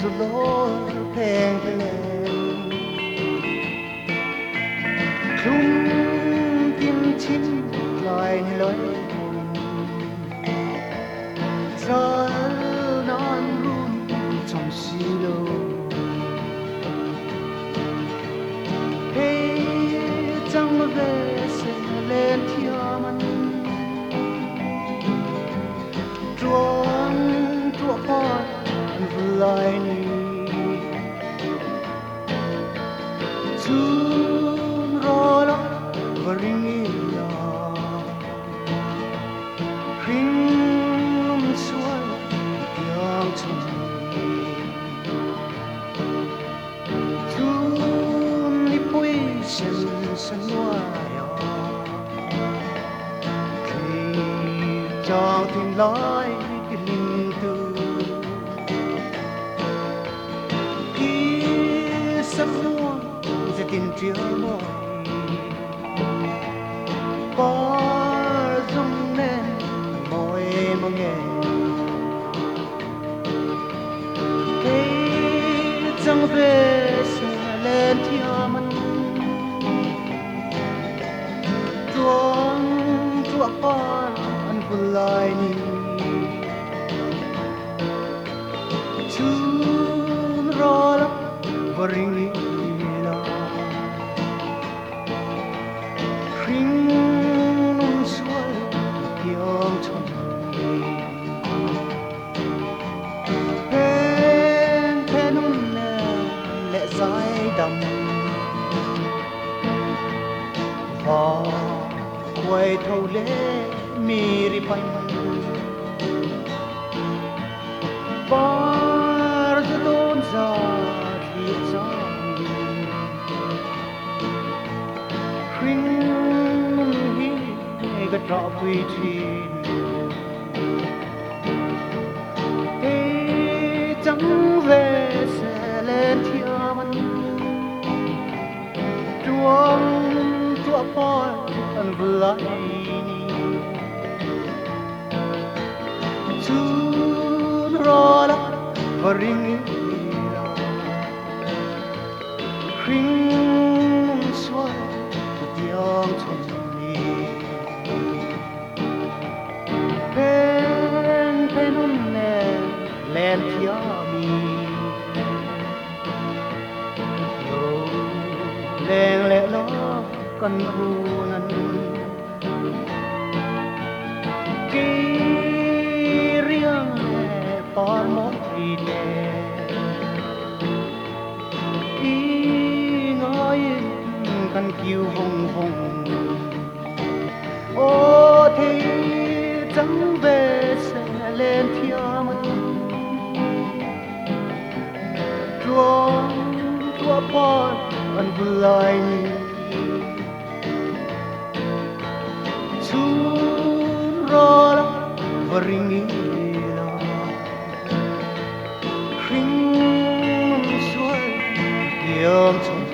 rồi lối thèn lên chung tiếng chim loài lối gió non run trong xí lô hey chẳng mà về sẽ lên thiên man chuông tua con lại ni chun ro lo và ring ya ring suai yang chung chun ni pui sen sen wa ya khi cho tin lối cái linh tư sắp muôn sẽ tin chia môi có rung lên môi mà nghe thế chẳng về sẽ lên thiên man chuông chua con anh vừa lại ni chun ro lắm và ring la ring nung suai yang chung pen pen nung lệ dài đầm và quay thâu lệ mi ri pai bar don za khi za khinh hi ga tra pui thi e chẳng về sẽ lên thiên man chuông chua poi anh vừa chun ro la và ring la ring suai yang chung ni pen pen un ne len tia mi yo len le lo kan ru nan ki riang le por mo ri le i ngoi kan kiu vong vong ô thì chẳng về sẽ lên thiên man chuông chua poi anh vừa lại chun ro la và ring la ring suai yang chung